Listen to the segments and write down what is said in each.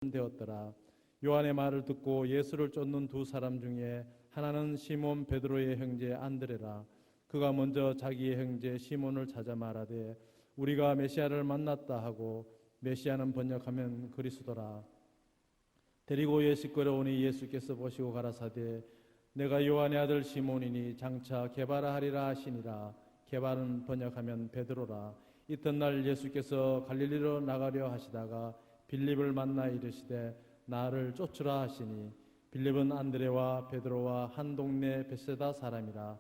되었더라. 요한의 말을 듣고 예수를 쫓는 두 사람 중에 하나는 시몬 베드로의 형제 안드레라. 그가 먼저 자기의 형제 시몬을 찾아 말하되 우리가 메시아를 만났다 하고, 메시아는 번역하면 그리스도라. 데리고 예수 끌어오니 예수께서 보시고 가라사대 내가 요한의 아들 시몬이니 장차 게바라 하리라 하시니라. 게바는 번역하면 베드로라. 이튿날 예수께서 갈릴리로 나가려 하시다가 빌립을 만나 이르시되 나를 쫓으라 하시니, 빌립은 안드레와 베드로와 한 동네 벳세다 사람이라.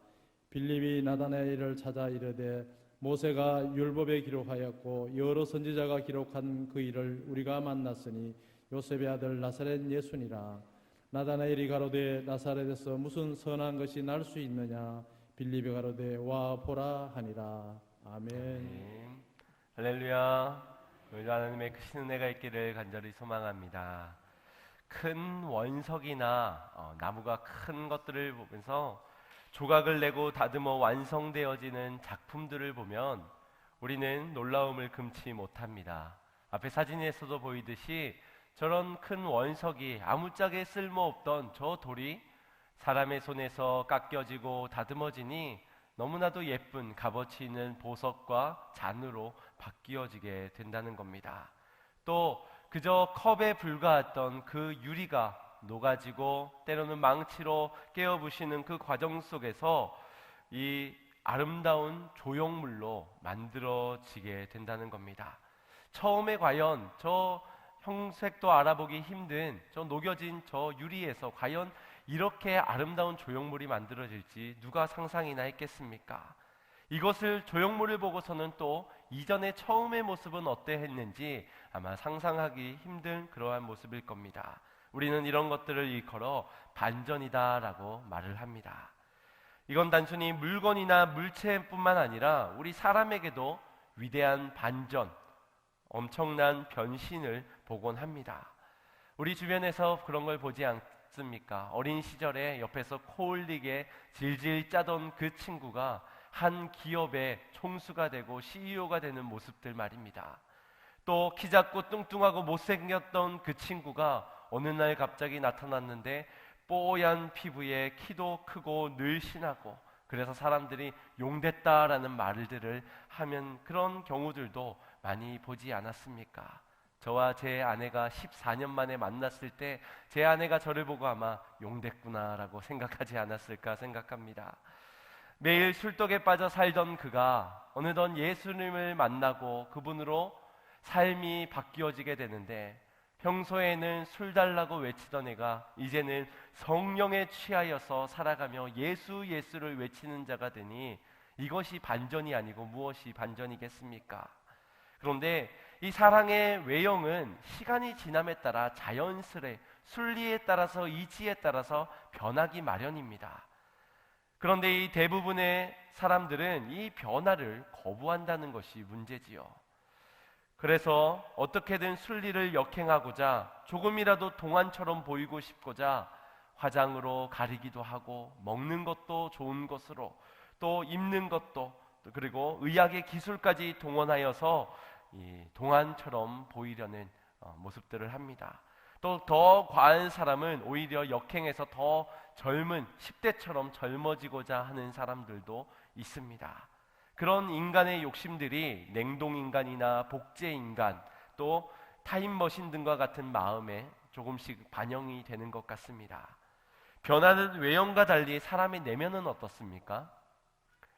빌립이 나다나엘을 찾아 이르되 모세가 율법에 기록하였고 여러 선지자가 기록한 그 일을 우리가 만났으니 요셉의 아들 나사렛 예수니라. 나다나엘이 가로되 나사렛에서 무슨 선한 것이 날 수 있느냐. 빌립이 가로되 와 보라 하니라. 아멘. 할렐루야. 우리 하나님의 크신 은혜가 있기를 간절히 소망합니다. 큰 원석이나 나무가 큰 것들을 보면서 조각을 내고 다듬어 완성되어지는 작품들을 보면 우리는 놀라움을 금치 못합니다. 앞에 사진에서도 보이듯이 저런 큰 원석이 아무짝에 쓸모없던 저 돌이 사람의 손에서 깎여지고 다듬어지니 너무나도 예쁜 값어치 있는 보석과 잔으로 바뀌어지게 된다는 겁니다. 또 그저 컵에 불과했던 그 유리가 녹아지고 때로는 망치로 깨어부시는 그 과정 속에서 이 아름다운 조형물로 만들어지게 된다는 겁니다. 처음에 과연 저 형색도 알아보기 힘든 저 녹여진 저 유리에서 과연 이렇게 아름다운 조형물이 만들어질지 누가 상상이나 했겠습니까? 이것을 조형물을 보고서는 또 이전의 처음의 모습은 어떠했는지 아마 상상하기 힘든 그러한 모습일 겁니다. 우리는 이런 것들을 일컬어 반전이다라고 말을 합니다. 이건 단순히 물건이나 물체뿐만 아니라 우리 사람에게도 위대한 반전, 엄청난 변신을 보곤 합니다. 우리 주변에서 그런 걸 보지 않습니까? 어린 시절에 옆에서 코 흘리게 질질 짜던 그 친구가 한 기업의 총수가 되고 CEO가 되는 모습들 말입니다. 또 키 작고 뚱뚱하고 못생겼던 그 친구가 어느 날 갑자기 나타났는데 뽀얀 피부에 키도 크고 늘씬하고, 그래서 사람들이 용됐다라는 말들을 하면 그런 경우들도 많이 보지 않았습니까? 저와 제 아내가 14년 만에 만났을 때 제 아내가 저를 보고 아마 용됐구나라고 생각하지 않았을까 생각합니다. 매일 술독에 빠져 살던 그가 어느덧 예수님을 만나고 그분으로 삶이 바뀌어지게 되는데, 평소에는 술 달라고 외치던 애가 이제는 성령에 취하여서 살아가며 예수 예수를 외치는 자가 되니 이것이 반전이 아니고 무엇이 반전이겠습니까? 그런데 이 사랑의 외형은 시간이 지남에 따라 자연스레 순리에 따라서 이치에 따라서 변하기 마련입니다. 그런데 이 대부분의 사람들은 이 변화를 거부한다는 것이 문제지요. 그래서 어떻게든 순리를 역행하고자 조금이라도 동안처럼 보이고 싶고자 화장으로 가리기도 하고, 먹는 것도 좋은 것으로, 또 입는 것도, 그리고 의학의 기술까지 동원하여서 이 동안처럼 보이려는 모습들을 합니다. 또 더 과한 사람은 오히려 역행해서 더 젊은 10대처럼 젊어지고자 하는 사람들도 있습니다. 그런 인간의 욕심들이 냉동인간이나 복제인간, 또 타임머신 등과 같은 마음에 조금씩 반영이 되는 것 같습니다. 변하는 외형과 달리 사람의 내면은 어떻습니까?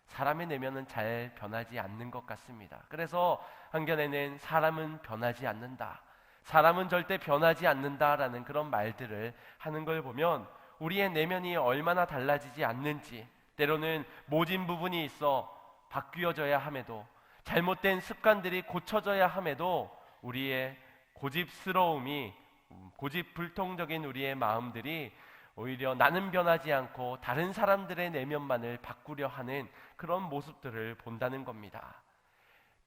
사람의 내면은 잘 변하지 않는 것 같습니다. 그래서 한겨레는 사람은 변하지 않는다, 사람은 절대 변하지 않는다라는 그런 말들을 하는 걸 보면 우리의 내면이 얼마나 달라지지 않는지, 때로는 모진 부분이 있어 바뀌어져야 함에도, 잘못된 습관들이 고쳐져야 함에도 우리의 고집스러움이, 고집불통적인 우리의 마음들이 오히려 나는 변하지 않고 다른 사람들의 내면만을 바꾸려 하는 그런 모습들을 본다는 겁니다.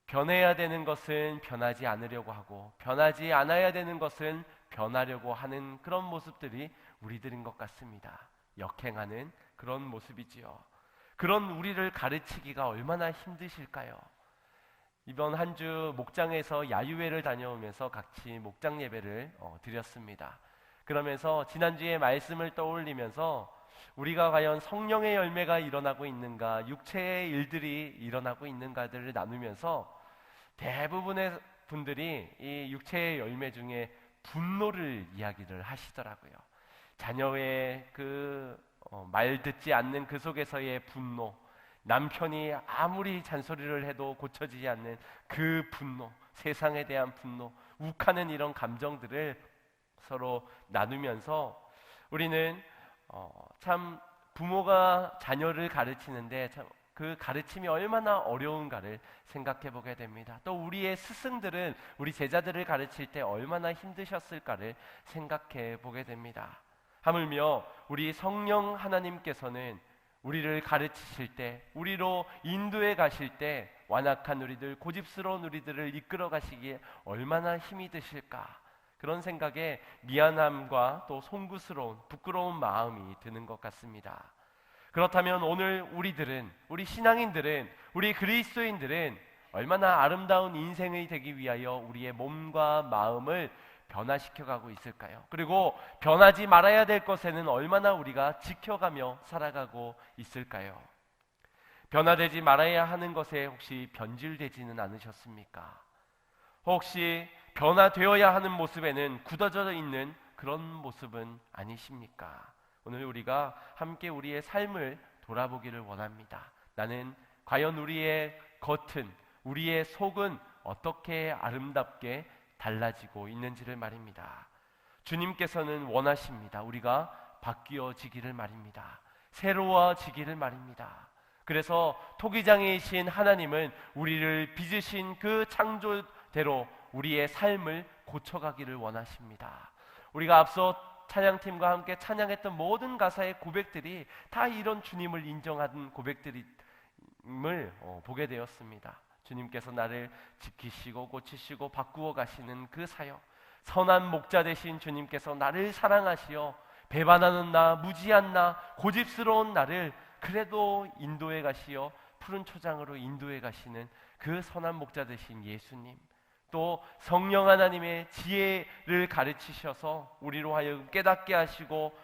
변해야 되는 것은 변하지 않으려고 하고, 변하지 않아야 되는 것은 변하려고 하는 그런 모습들이 우리들인 것 같습니다. 역행하는 그런 모습이지요. 그런 우리를 가르치기가 얼마나 힘드실까요? 이번 한 주 목장에서 야유회를 다녀오면서 같이 목장 예배를 드렸습니다. 그러면서 지난주에 말씀을 떠올리면서 우리가 과연 성령의 열매가 일어나고 있는가, 육체의 일들이 일어나고 있는가들을 나누면서 대부분의 분들이 이 육체의 열매 중에 분노를 이야기를 하시더라고요. 자녀의 말 듣지 않는 그 속에서의 분노, 남편이 아무리 잔소리를 해도 고쳐지지 않는 그 분노, 세상에 대한 분노, 욱하는 이런 감정들을 서로 나누면서 우리는 참 부모가 자녀를 가르치는데 참 그 가르침이 얼마나 어려운가를 생각해 보게 됩니다. 또 우리의 스승들은 우리 제자들을 가르칠 때 얼마나 힘드셨을까를 생각해 보게 됩니다. 하물며 우리 성령 하나님께서는 우리를 가르치실 때, 우리로 인도해 가실 때 완악한 우리들, 고집스러운 우리들을 이끌어 가시기에 얼마나 힘이 드실까, 그런 생각에 미안함과 또 송구스러운, 부끄러운 마음이 드는 것 같습니다. 그렇다면 오늘 우리 신앙인들은, 우리 그리스도인들은 얼마나 아름다운 인생이 되기 위하여 우리의 몸과 마음을 변화시켜가고 있을까요? 그리고 변하지 말아야 될 것에는 얼마나 우리가 지켜가며 살아가고 있을까요? 변화되지 말아야 하는 것에 혹시 변질되지는 않으셨습니까? 혹시 변화되어야 하는 모습에는 굳어져 있는 그런 모습은 아니십니까? 오늘 우리가 함께 우리의 삶을 돌아보기를 원합니다. 나는 과연 우리의 겉은, 우리의 속은 어떻게 아름답게 달라지고 있는지를 말입니다. 주님께서는 원하십니다. 우리가 바뀌어지기를 말입니다. 새로워지기를 말입니다. 그래서 토기장이신 하나님은 우리를 빚으신 그 창조대로 우리의 삶을 고쳐가기를 원하십니다. 우리가 앞서 찬양팀과 함께 찬양했던 모든 가사의 고백들이 다 이런 주님을 인정하는 고백들임을 보게 되었습니다. 주님께서 나를 지키시고 고치시고 바꾸어 가시는 그 사역, 선한 목자 되신 주님께서 나를 사랑하시어 배반하는 나, 무지한 나, 고집스러운 나를 그래도 인도해 가시어 푸른 초장으로 인도해 가시는 그 선한 목자 되신 예수님, 또 성령 하나님의 지혜를 가르치셔서 우리로 하여금 깨닫게 하시고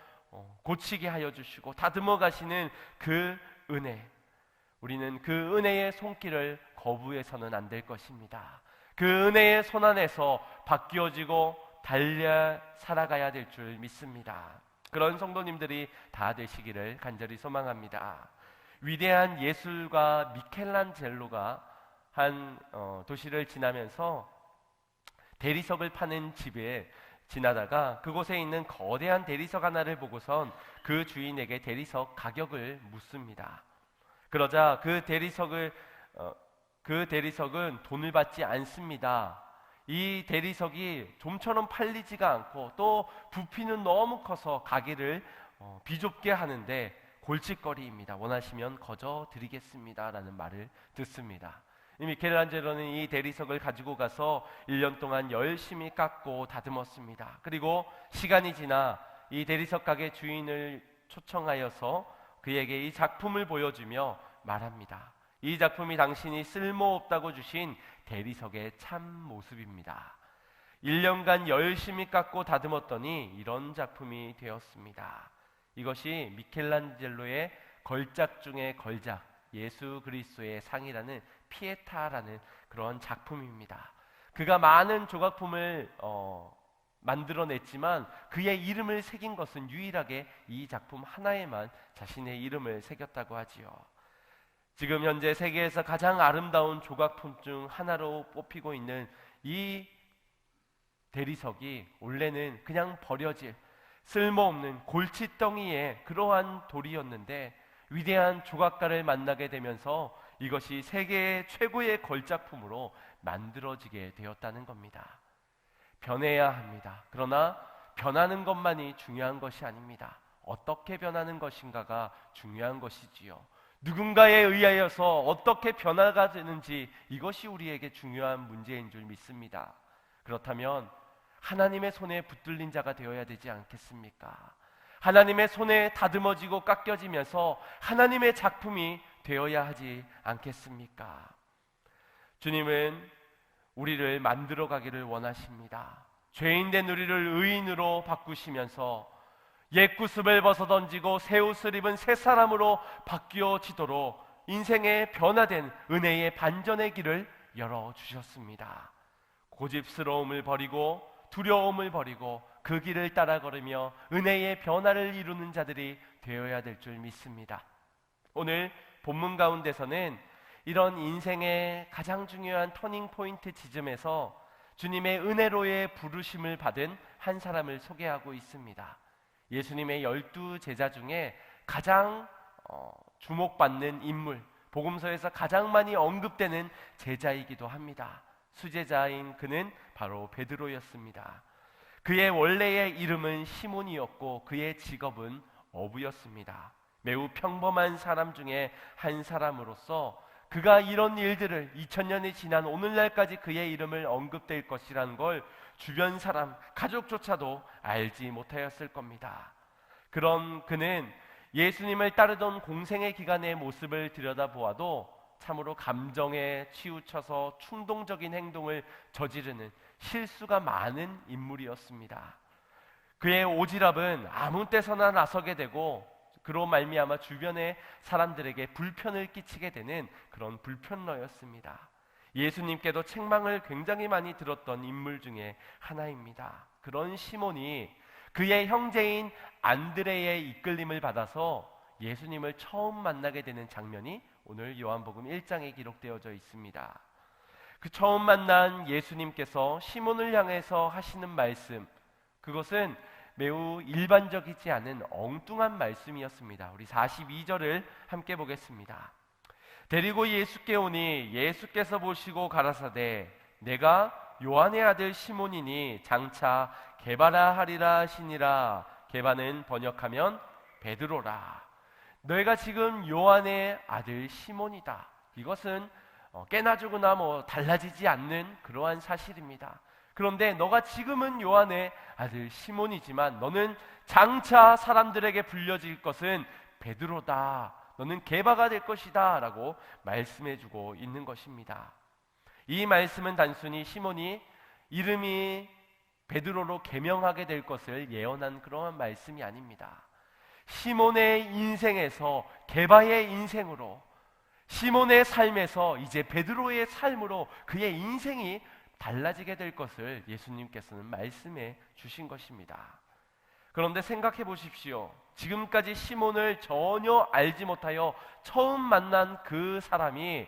고치게 하여 주시고 다듬어 가시는 그 은혜, 우리는 그 은혜의 손길을 거부해서는 안 될 것입니다. 그 은혜의 손 안에서 바뀌어지고 달려 살아가야 될 줄 믿습니다. 그런 성도님들이 다 되시기를 간절히 소망합니다. 위대한 예술가 미켈란젤로가 한 도시를 지나면서 대리석을 파는 집에 지나다가 그곳에 있는 거대한 대리석 하나를 보고선 그 주인에게 대리석 가격을 묻습니다. 그러자 그 대리석은 돈을 받지 않습니다. 이 대리석이 좀처럼 팔리지가 않고 또 부피는 너무 커서 가게를 비좁게 하는데 골칫거리입니다. 원하시면 거저 드리겠습니다 라는 말을 듣습니다. 미켈란젤로는 이 대리석을 가지고 가서 1년 동안 열심히 깎고 다듬었습니다. 그리고 시간이 지나 이 대리석 가게 주인을 초청하여서 그에게 이 작품을 보여주며 말합니다. 이 작품이 당신이 쓸모없다고 주신 대리석의 참 모습입니다. 1년간 열심히 깎고 다듬었더니 이런 작품이 되었습니다. 이것이 미켈란젤로의 걸작 중의 걸작, 예수 그리스도의 상이라는 피에타라는 그런 작품입니다. 그가 많은 조각품을 만들어냈지만 그의 이름을 새긴 것은 유일하게 이 작품 하나에만 자신의 이름을 새겼다고 하지요. 지금 현재 세계에서 가장 아름다운 조각품 중 하나로 뽑히고 있는 이 대리석이 원래는 그냥 버려질 쓸모없는 골칫덩이의 그러한 돌이었는데 위대한 조각가를 만나게 되면서 이것이 세계의 최고의 걸작품으로 만들어지게 되었다는 겁니다. 변해야 합니다. 그러나 변하는 것만이 중요한 것이 아닙니다. 어떻게 변하는 것인가가 중요한 것이지요. 누군가에 의하여서 어떻게 변화가 되는지 이것이 우리에게 중요한 문제인 줄 믿습니다. 그렇다면 하나님의 손에 붙들린 자가 되어야 되지 않겠습니까? 하나님의 손에 다듬어지고 깎여지면서 하나님의 작품이 되어야 하지 않겠습니까? 주님은 우리를 만들어 가기를 원하십니다. 죄인된 우리를 의인으로 바꾸시면서 옛 구습을 벗어던지고 새 옷을 입은 새 사람으로 바뀌어지도록 인생의 변화된 은혜의 반전의 길을 열어주셨습니다. 고집스러움을 버리고 두려움을 버리고 그 길을 따라 걸으며 은혜의 변화를 이루는 자들이 되어야 될 줄 믿습니다. 오늘 본문 가운데서는 이런 인생의 가장 중요한 터닝포인트 지점에서 주님의 은혜로의 부르심을 받은 한 사람을 소개하고 있습니다. 예수님의 12 제자 중에 가장 주목받는 인물, 복음서에서 가장 많이 언급되는 제자이기도 합니다. 수제자인 그는 바로 베드로였습니다. 그의 원래의 이름은 시몬이었고 그의 직업은 어부였습니다. 매우 평범한 사람 중에 한 사람으로서 그가 이런 일들을 2000년이 지난 오늘날까지 그의 이름을 언급될 것이라는 걸 주변 사람, 가족조차도 알지 못하였을 겁니다. 그런 그는 예수님을 따르던 공생의 기간의 모습을 들여다보아도 참으로 감정에 치우쳐서 충동적인 행동을 저지르는 실수가 많은 인물이었습니다. 그의 오지랖은 아무 때서나 나서게 되고 그로 말미암아 주변의 사람들에게 불편을 끼치게 되는 그런 불편러였습니다. 예수님께도 책망을 굉장히 많이 들었던 인물 중에 하나입니다. 그런 시몬이 그의 형제인 안드레의 이끌림을 받아서 예수님을 처음 만나게 되는 장면이 오늘 요한복음 1장에 기록되어져 있습니다. 그 처음 만난 예수님께서 시몬을 향해서 하시는 말씀, 그것은 매우 일반적이지 않은 엉뚱한 말씀이었습니다. 우리 42절을 함께 보겠습니다. 데리고 예수께 오니 예수께서 보시고 가라사대 내가 요한의 아들 시몬이니 장차 게바라 하리라 하시니라. 게바는 번역하면 베드로라. 너희가 지금 요한의 아들 시몬이다. 이것은 깨나 죽으나 달라지지 않는 그러한 사실입니다. 그런데 너가 지금은 요한의 아들 시몬이지만 너는 장차 사람들에게 불려질 것은 베드로다. 너는 게바가 될 것이다 라고 말씀해주고 있는 것입니다. 이 말씀은 단순히 시몬이 이름이 베드로로 개명하게 될 것을 예언한 그러한 말씀이 아닙니다. 시몬의 인생에서 게바의 인생으로, 시몬의 삶에서 이제 베드로의 삶으로 그의 인생이 달라지게 될 것을 예수님께서는 말씀해 주신 것입니다. 그런데 생각해 보십시오. 지금까지 시몬을 전혀 알지 못하여 처음 만난 그 사람이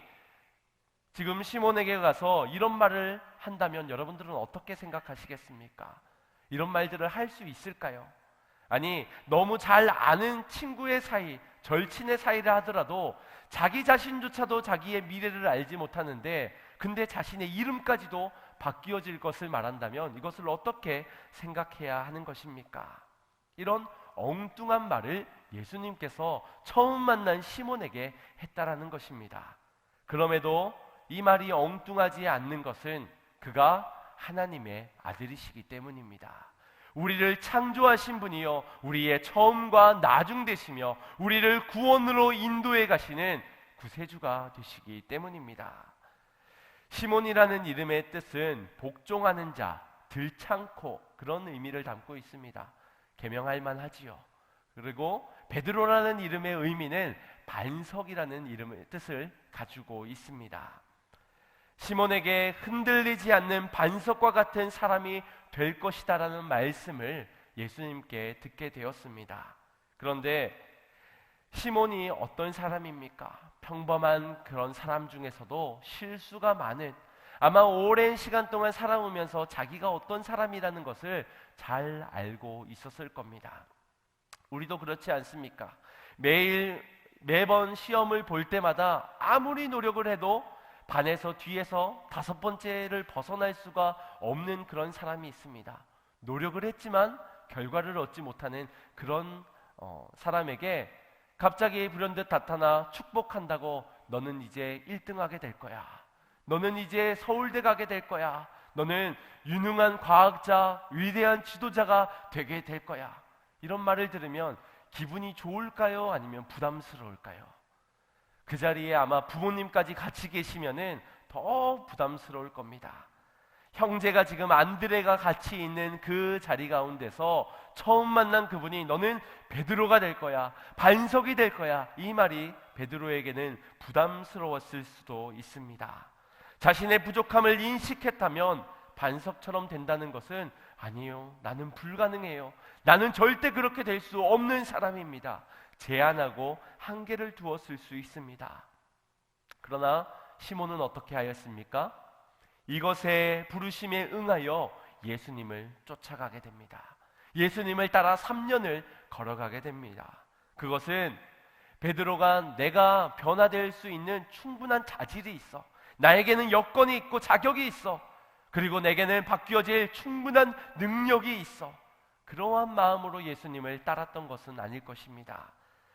지금 시몬에게 가서 이런 말을 한다면 여러분들은 어떻게 생각하시겠습니까? 이런 말들을 할 수 있을까요? 아니, 너무 잘 아는 친구의 사이, 절친의 사이라 하더라도 자기 자신조차도 자기의 미래를 알지 못하는데 근데 자신의 이름까지도 바뀌어질 것을 말한다면 이것을 어떻게 생각해야 하는 것입니까? 이런 엉뚱한 말을 예수님께서 처음 만난 시몬에게 했다라는 것입니다. 그럼에도 이 말이 엉뚱하지 않는 것은 그가 하나님의 아들이시기 때문입니다. 우리를 창조하신 분이요 우리의 처음과 나중 되시며 우리를 구원으로 인도해 가시는 구세주가 되시기 때문입니다. 시몬이라는 이름의 뜻은 복종하는 자, 들창코 그런 의미를 담고 있습니다. 계명할 만하지요. 그리고 베드로라는 이름의 의미는 반석이라는 이름의 뜻을 가지고 있습니다. 시몬에게 흔들리지 않는 반석과 같은 사람이 될 것이다라는 말씀을 예수님께 듣게 되었습니다. 그런데 시몬이 어떤 사람입니까? 평범한 그런 사람 중에서도 실수가 많은, 아마 오랜 시간 동안 살아오면서 자기가 어떤 사람이라는 것을 잘 알고 있었을 겁니다. 우리도 그렇지 않습니까? 매번 시험을 볼 때마다 아무리 노력을 해도 반에서 뒤에서 5번째를 벗어날 수가 없는 그런 사람이 있습니다. 노력을 했지만 결과를 얻지 못하는 그런 사람에게 갑자기 불현듯 나타나 축복한다고 너는 이제 1등하게 될 거야. 너는 이제 서울대 가게 될 거야. 너는 유능한 과학자, 위대한 지도자가 되게 될 거야. 이런 말을 들으면 기분이 좋을까요? 아니면 부담스러울까요? 그 자리에 아마 부모님까지 같이 계시면은 더 부담스러울 겁니다. 형제가 지금 안드레가 같이 있는 그 자리 가운데서 처음 만난 그분이 너는 베드로가 될 거야, 반석이 될 거야, 이 말이 베드로에게는 부담스러웠을 수도 있습니다. 자신의 부족함을 인식했다면 반석처럼 된다는 것은 아니요, 나는 불가능해요, 나는 절대 그렇게 될 수 없는 사람입니다, 제한하고 한계를 두었을 수 있습니다. 그러나 시몬은 어떻게 하였습니까? 이것에 부르심에 응하여 예수님을 쫓아가게 됩니다. 예수님을 따라 3년을 걸어가게 됩니다. 그것은 베드로가 내가 변화될 수 있는 충분한 자질이 있어, 나에게는 여건이 있고 자격이 있어, 그리고 내게는 바뀌어질 충분한 능력이 있어, 그러한 마음으로 예수님을 따랐던 것은 아닐 것입니다.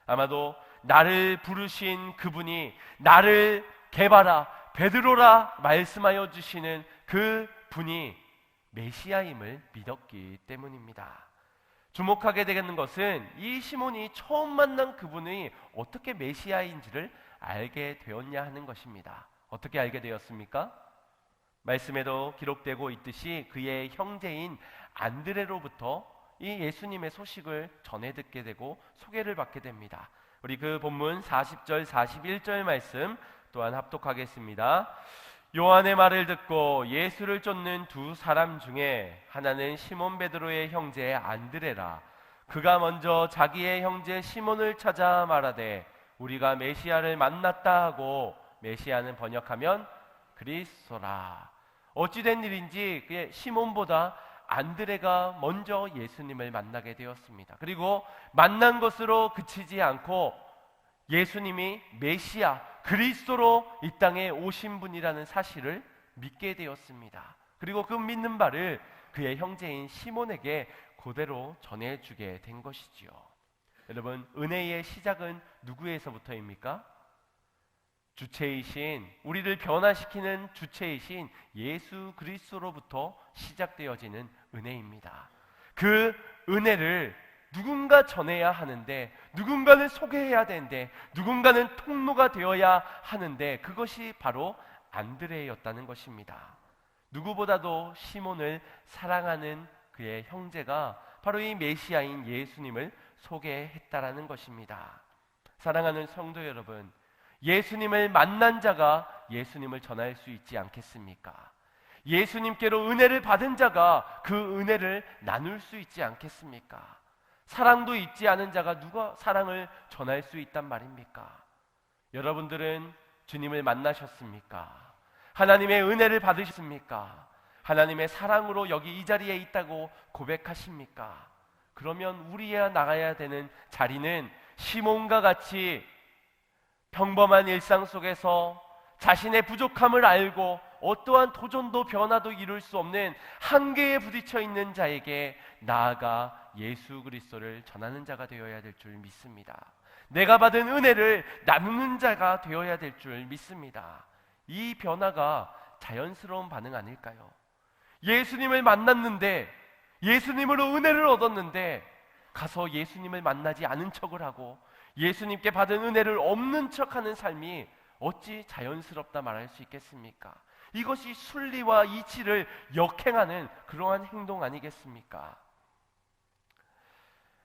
아마도 나를 부르신 그분이 나를 개바라, 베드로라 말씀하여 주시는 그 분이 메시아임을 믿었기 때문입니다. 주목하게 되는 것은 이 시몬이 처음 만난 그분이 어떻게 메시아인지를 알게 되었냐 하는 것입니다. 어떻게 알게 되었습니까? 말씀에도 기록되고 있듯이 그의 형제인 안드레로부터 이 예수님의 소식을 전해 듣게 되고 소개를 받게 됩니다. 우리 그 본문 40절 41절 말씀 또한 합독하겠습니다. 요한의 말을 듣고 예수를 쫓는 두 사람 중에 하나는 시몬 베드로의 형제 안드레라. 그가 먼저 자기의 형제 시몬을 찾아 말하되 우리가 메시아를 만났다 하고, 메시아는 번역하면 그리스도라. 어찌된 일인지 그의 시몬보다 안드레가 먼저 예수님을 만나게 되었습니다. 그리고 만난 것으로 그치지 않고 예수님이 메시아 그리스도로 이 땅에 오신 분이라는 사실을 믿게 되었습니다. 그리고 그 믿는 바를 그의 형제인 시몬에게 그대로 전해주게 된 것이지요. 여러분, 은혜의 시작은 누구에서부터입니까? 주체이신, 우리를 변화시키는 주체이신 예수 그리스도로부터 시작되어지는 은혜입니다. 그 은혜를 누군가 전해야 하는데, 누군가는 소개해야 되는데, 누군가는 통로가 되어야 하는데, 그것이 바로 안드레였다는 것입니다. 누구보다도 시몬을 사랑하는 그의 형제가 바로 이 메시아인 예수님을 소개했다라는 것입니다. 사랑하는 성도 여러분, 예수님을 만난 자가 예수님을 전할 수 있지 않겠습니까? 예수님께로 은혜를 받은 자가 그 은혜를 나눌 수 있지 않겠습니까? 사랑도 있지 않은 자가 누가 사랑을 전할 수 있단 말입니까? 여러분들은 주님을 만나셨습니까? 하나님의 은혜를 받으셨습니까? 하나님의 사랑으로 여기 이 자리에 있다고 고백하십니까? 그러면 우리야 나가야 되는 자리는 시몬과 같이 평범한 일상 속에서 자신의 부족함을 알고 어떠한 도전도 변화도 이룰 수 없는 한계에 부딪혀 있는 자에게 나아가 예수 그리스도를 전하는 자가 되어야 될 줄 믿습니다. 내가 받은 은혜를 나누는 자가 되어야 될 줄 믿습니다. 이 변화가 자연스러운 반응 아닐까요? 예수님을 만났는데, 예수님으로 은혜를 얻었는데 가서 예수님을 만나지 않은 척을 하고 예수님께 받은 은혜를 없는 척하는 삶이 어찌 자연스럽다 말할 수 있겠습니까? 이것이 순리와 이치를 역행하는 그러한 행동 아니겠습니까?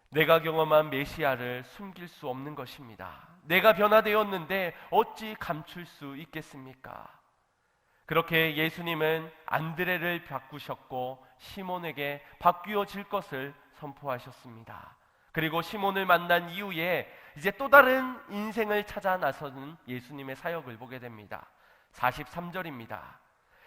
내가 경험한 메시아를 숨길 수 없는 것입니다. 내가 변화되었는데 어찌 감출 수 있겠습니까? 그렇게 예수님은 안드레를 바꾸셨고 시몬에게 바뀌어질 것을 선포하셨습니다. 그리고 시몬을 만난 이후에 이제 또 다른 인생을 찾아 나서는 예수님의 사역을 보게 됩니다. 43절입니다.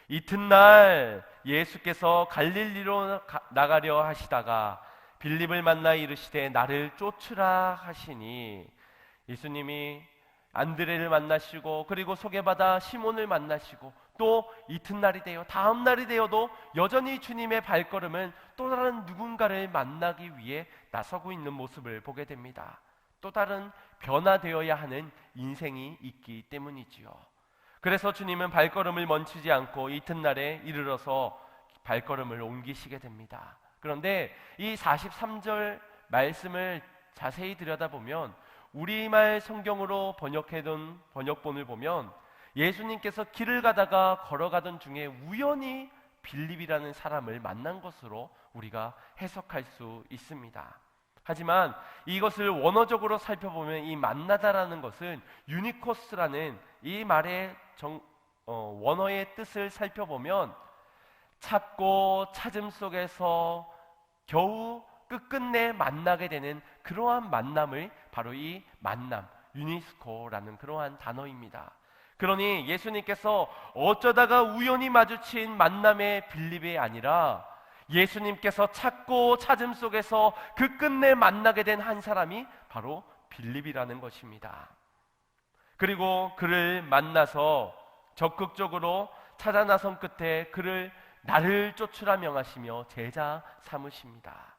이튿날 예수께서 갈릴리로 나가려 하시다가 빌립을 만나 이르시되 나를 쫓으라 하시니, 예수님이 안드레를 만나시고 그리고 소개받아 시몬을 만나시고 또 이튿날이 되어 다음 날이 되어도 여전히 주님의 발걸음은 또 다른 누군가를 만나기 위해 나서고 있는 모습을 보게 됩니다. 또 다른 변화되어야 하는 인생이 있기 때문이지요. 그래서 주님은 발걸음을 멈추지 않고 이튿날에 이르러서 발걸음을 옮기시게 됩니다. 그런데 이 43절 말씀을 자세히 들여다보면 우리말 성경으로 번역해둔 번역본을 보면 예수님께서 길을 가다가 걸어가던 중에 우연히 빌립이라는 사람을 만난 것으로 우리가 해석할 수 있습니다. 하지만 이것을 원어적으로 살펴보면 이 만나다라는 것은 유니코스라는 이 말의 원어의 뜻을 살펴보면 찾고 찾음 속에서 겨우 끝끝내 만나게 되는 그러한 만남을 바로 이 만남, 유니스코라는 그러한 단어입니다. 그러니 예수님께서 어쩌다가 우연히 마주친 만남의 빌립이 아니라 예수님께서 찾고 찾음 속에서 그 끝내 만나게 된 한 사람이 바로 빌립이라는 것입니다. 그리고 그를 만나서 적극적으로 찾아 나선 끝에 그를 나를 쫓으라 명하시며 제자 삼으십니다.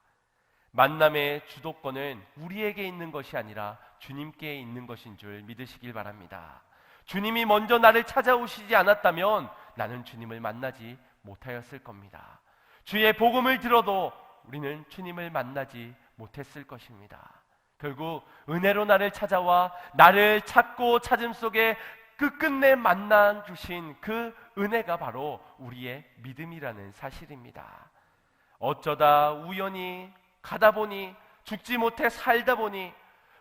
만남의 주도권은 우리에게 있는 것이 아니라 주님께 있는 것인 줄 믿으시길 바랍니다. 주님이 먼저 나를 찾아오시지 않았다면 나는 주님을 만나지 못하였을 겁니다. 주의 복음을 들어도 우리는 주님을 만나지 못했을 것입니다. 결국 은혜로 나를 찾아와 나를 찾고 찾음 속에 끝끝내 만나 주신 그 은혜가 바로 우리의 믿음이라는 사실입니다. 어쩌다 우연히 가다 보니 죽지 못해 살다 보니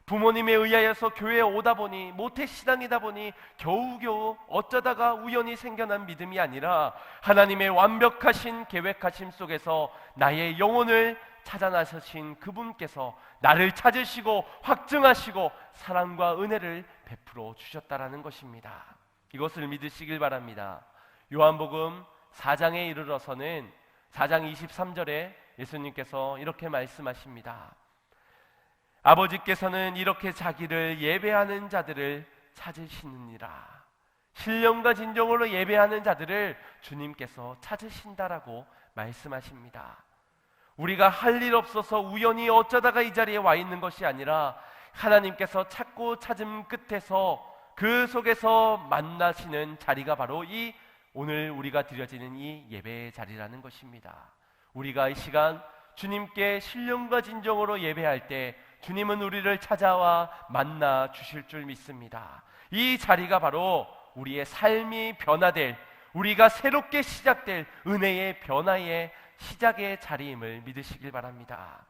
부모님에 의하여서 교회에 오다 보니 모태신앙이다 보니 겨우겨우 어쩌다가 우연히 생겨난 믿음이 아니라 하나님의 완벽하신 계획하심 속에서 나의 영혼을 찾아 나서신 그분께서 나를 찾으시고 확증하시고 사랑과 은혜를 베풀어 주셨다라는 것입니다. 이것을 믿으시길 바랍니다. 요한복음 4장에 이르러서는 4장 23절에 예수님께서 이렇게 말씀하십니다. 아버지께서는 이렇게 자기를 예배하는 자들을 찾으시느니라. 신령과 진정으로 예배하는 자들을 주님께서 찾으신다라고 말씀하십니다. 우리가 할 일 없어서 우연히 어쩌다가 이 자리에 와 있는 것이 아니라 하나님께서 찾고 찾음 끝에서 그 속에서 만나시는 자리가 바로 이 오늘 우리가 드려지는 이 예배의 자리라는 것입니다. 우리가 이 시간 주님께 신령과 진정으로 예배할 때 주님은 우리를 찾아와 만나 주실 줄 믿습니다. 이 자리가 바로 우리의 삶이 변화될, 우리가 새롭게 시작될 은혜의 변화의 시작의 자리임을 믿으시길 바랍니다.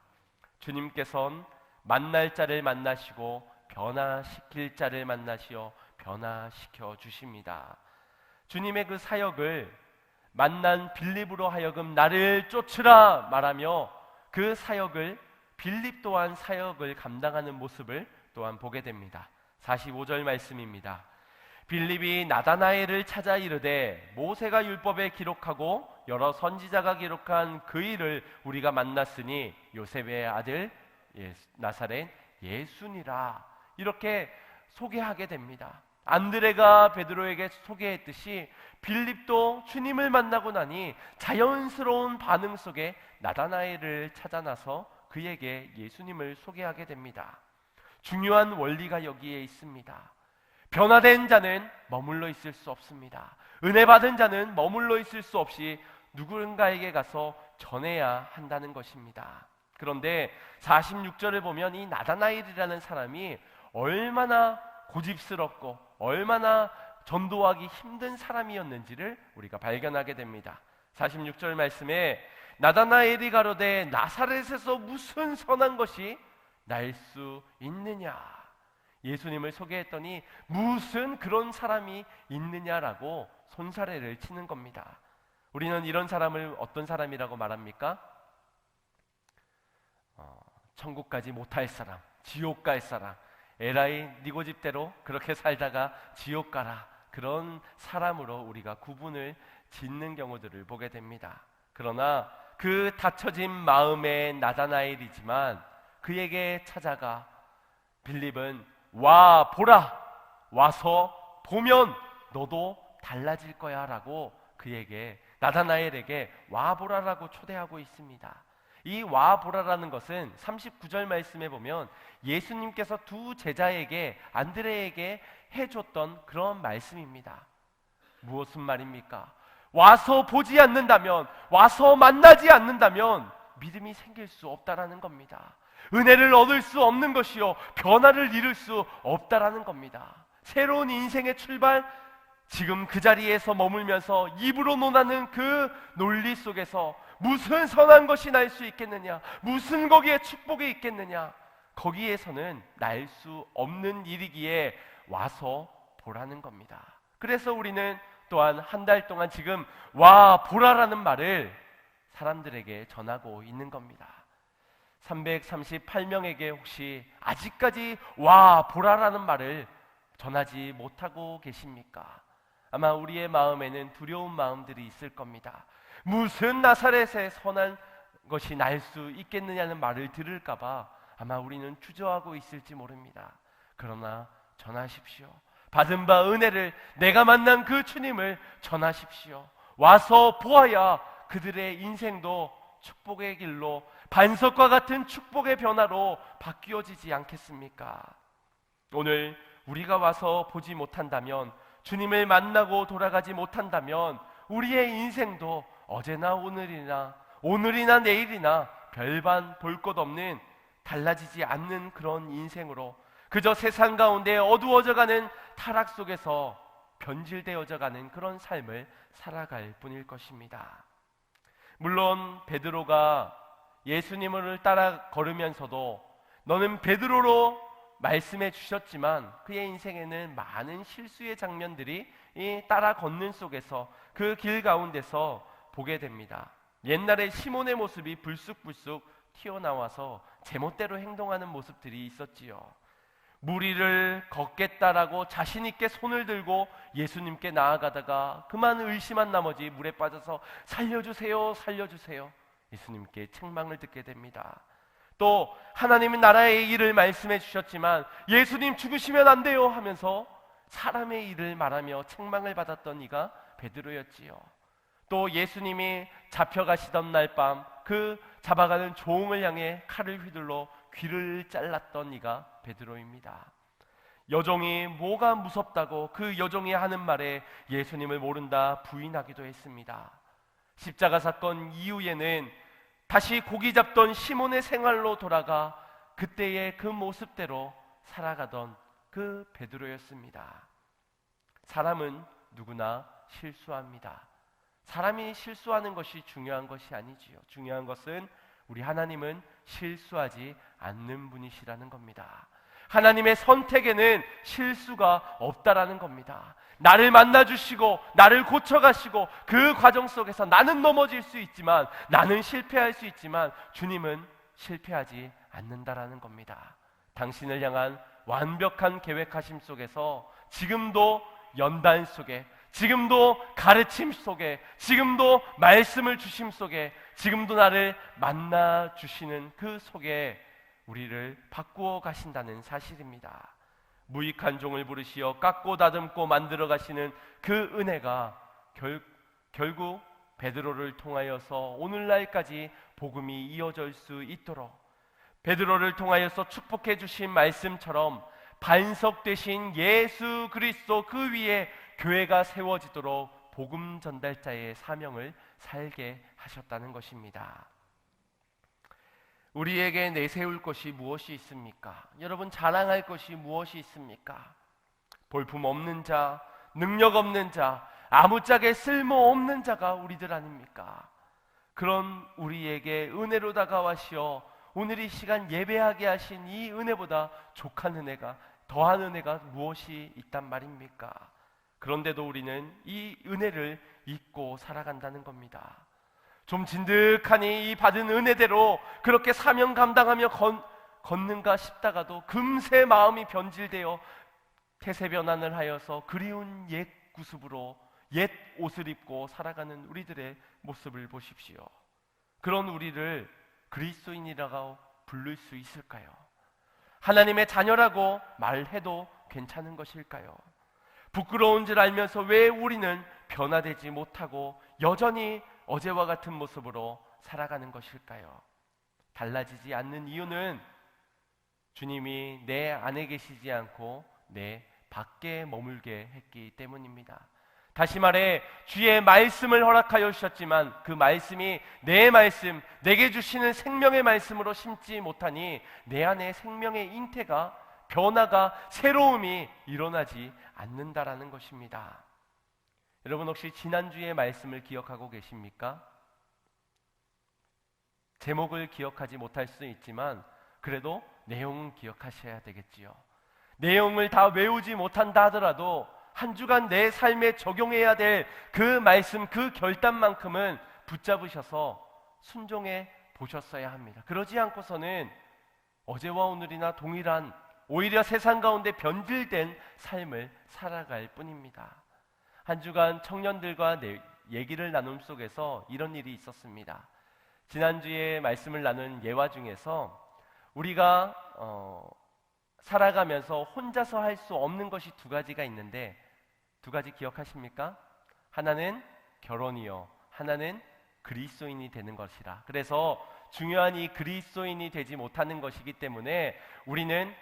주님께서는 만날 자를 만나시고 변화시킬 자를 만나시어 변화시켜 주십니다. 주님의 그 사역을 만난 빌립으로 하여금 나를 쫓으라 말하며 그 사역을 빌립 또한 사역을 감당하는 모습을 또한 보게 됩니다. 45절 말씀입니다. 빌립이 나다나엘을 찾아 이르되 모세가 율법에 기록하고 여러 선지자가 기록한 그 일을 우리가 만났으니 요셉의 아들 나사렛 예수니라 이렇게 소개하게 됩니다. 안드레가 베드로에게 소개했듯이 빌립도 주님을 만나고 나니 자연스러운 반응 속에 나다나엘을 찾아 나서 그에게 예수님을 소개하게 됩니다. 중요한 원리가 여기에 있습니다. 변화된 자는 머물러 있을 수 없습니다. 은혜 받은 자는 머물러 있을 수 없이 누군가에게 가서 전해야 한다는 것입니다. 그런데 46절을 보면 이 나다나엘이라는 사람이 얼마나 고집스럽고 얼마나 전도하기 힘든 사람이었는지를 우리가 발견하게 됩니다. 46절 말씀에 나다나엘이 가로되 나사렛에서 무슨 선한 것이 날 수 있느냐. 예수님을 소개했더니 무슨 그런 사람이 있느냐라고 손사래를 치는 겁니다. 우리는 이런 사람을 어떤 사람이라고 말합니까? 천국 가지 못할 사람, 지옥 갈 사람, 에라이 네 고집대로 그렇게 살다가 지옥 가라, 그런 사람으로 우리가 구분을 짓는 경우들을 보게 됩니다. 그러나 그 닫혀진 마음의 나다나엘이지만 그에게 찾아가 빌립은 와 보라, 와서 보면 너도 달라질 거야 라고 그에게, 나다나엘에게 와 보라라고 초대하고 있습니다. 이 와 보라라는 것은 39절 말씀에 보면 예수님께서 두 제자에게, 안드레에게 해줬던 그런 말씀입니다. 무엇은 말입니까? 와서 보지 않는다면, 와서 만나지 않는다면 믿음이 생길 수 없다라는 겁니다. 은혜를 얻을 수 없는 것이요 변화를 이룰 수 없다라는 겁니다. 새로운 인생의 출발, 지금 그 자리에서 머물면서 입으로 논하는 그 논리 속에서 무슨 선한 것이 날 수 있겠느냐, 무슨 거기에 축복이 있겠느냐, 거기에서는 날 수 없는 일이기에 와서 보라는 겁니다. 그래서 우리는 또한 한 달 동안 지금 와 보라라는 말을 사람들에게 전하고 있는 겁니다. 338명에게 혹시 아직까지 와 보라라는 말을 전하지 못하고 계십니까? 아마 우리의 마음에는 두려운 마음들이 있을 겁니다. 무슨 나사렛에 선한 것이 날 수 있겠느냐는 말을 들을까봐 아마 우리는 주저하고 있을지 모릅니다. 그러나 전하십시오. 받은 바 은혜를, 내가 만난 그 주님을 전하십시오. 와서 보아야 그들의 인생도 축복의 길로, 반석과 같은 축복의 변화로 바뀌어지지 않겠습니까? 오늘 우리가 와서 보지 못한다면, 주님을 만나고 돌아가지 못한다면 우리의 인생도 어제나 오늘이나 내일이나 별반 볼 것 없는, 달라지지 않는 그런 인생으로 그저 세상 가운데 어두워져가는 타락 속에서 변질되어져가는 그런 삶을 살아갈 뿐일 것입니다. 물론 베드로가 예수님을 따라 걸으면서도 너는 베드로로 말씀해 주셨지만 그의 인생에는 많은 실수의 장면들이 따라 걷는 속에서 그 길 가운데서 보게 됩니다. 옛날에 시몬의 모습이 불쑥불쑥 튀어나와서 제멋대로 행동하는 모습들이 있었지요. 무리를 걷겠다라고 자신 있게 손을 들고 예수님께 나아가다가 그만 의심한 나머지 물에 빠져서 살려주세요, 살려주세요, 예수님께 책망을 듣게 됩니다. 또 하나님은 나라의 일을 말씀해 주셨지만 예수님 죽으시면 안 돼요 하면서 사람의 일을 말하며 책망을 받았던 이가 베드로였지요. 또 예수님이 잡혀가시던 날 밤 그 잡아가는 종을 향해 칼을 휘둘러 귀를 잘랐던 이가 베드로입니다. 여종이 뭐가 무섭다고 그 여종이 하는 말에 예수님을 모른다 부인하기도 했습니다. 십자가 사건 이후에는 다시 고기 잡던 시몬의 생활로 돌아가 그때의 그 모습대로 살아가던 그 베드로였습니다. 사람은 누구나 실수합니다. 사람이 실수하는 것이 중요한 것이 아니지요. 중요한 것은 우리 하나님은 실수하지 않는 분이시라는 겁니다. 하나님의 선택에는 실수가 없다라는 겁니다. 나를 만나주시고 나를 고쳐가시고 그 과정 속에서 나는 넘어질 수 있지만, 나는 실패할 수 있지만 주님은 실패하지 않는다라는 겁니다. 당신을 향한 완벽한 계획하심 속에서 지금도 연단 속에, 지금도 가르침 속에, 지금도 말씀을 주심 속에, 지금도 나를 만나 주시는 그 속에 우리를 바꾸어 가신다는 사실입니다. 무익한 종을 부르시어 깎고 다듬고 만들어 가시는 그 은혜가 결국 베드로를 통하여서 오늘날까지 복음이 이어질 수 있도록, 베드로를 통하여서 축복해 주신 말씀처럼 반석 되신 예수 그리스도 그 위에 교회가 세워지도록 복음 전달자의 사명을 살게 하셨다는 것입니다. 우리에게 내세울 것이 무엇이 있습니까? 여러분, 자랑할 것이 무엇이 있습니까? 볼품 없는 자, 능력 없는 자, 아무짝에 쓸모없는 자가 우리들 아닙니까? 그런 우리에게 은혜로 다가와시어 오늘 이 시간 예배하게 하신 이 은혜보다 족한 은혜가, 더한 은혜가 무엇이 있단 말입니까? 그런데도 우리는 이 은혜를 잊고 살아간다는 겁니다. 좀 진득하니 이 받은 은혜대로 그렇게 사명 감당하며 걷는가 싶다가도 금세 마음이 변질되어 태세 변환을 하여서 그리운 옛 구습으로 옛 옷을 입고 살아가는 우리들의 모습을 보십시오. 그런 우리를 그리스도인이라고 부를 수 있을까요? 하나님의 자녀라고 말해도 괜찮은 것일까요? 부끄러운 줄 알면서 왜 우리는 변화되지 못하고 여전히 어제와 같은 모습으로 살아가는 것일까요? 달라지지 않는 이유는 주님이 내 안에 계시지 않고 내 밖에 머물게 했기 때문입니다. 다시 말해 주의 말씀을 허락하여 주셨지만 그 말씀이 내 말씀, 내게 주시는 생명의 말씀으로 심지 못하니 내 안에 생명의 잉태가, 변화가, 새로움이 일어나지 않는다라는 것입니다. 여러분 혹시 지난주의 말씀을 기억하고 계십니까? 제목을 기억하지 못할 수는 있지만 그래도 내용은 기억하셔야 되겠지요. 내용을 다 외우지 못한다 하더라도 한 주간 내 삶에 적용해야 될 그 말씀, 그 결단만큼은 붙잡으셔서 순종해 보셨어야 합니다. 그러지 않고서는 어제와 오늘이나 동일한, 오히려 세상 가운데 변질된 삶을 살아갈 뿐입니다. 한 주간 청년들과 얘기를 나눔 속에서 이런 일이 있었습니다. 지난주에 말씀을 나눈 예화 중에서 우리가 살아가면서 혼자서 할 수 없는 것이 두 가지가 있는데, 두 가지 기억하십니까? 하나는 결혼이요, 하나는 그리스도인이 되는 것이라. 그래서 중요한 이 그리스도인이 되지 못하는 것이기 때문에 우리는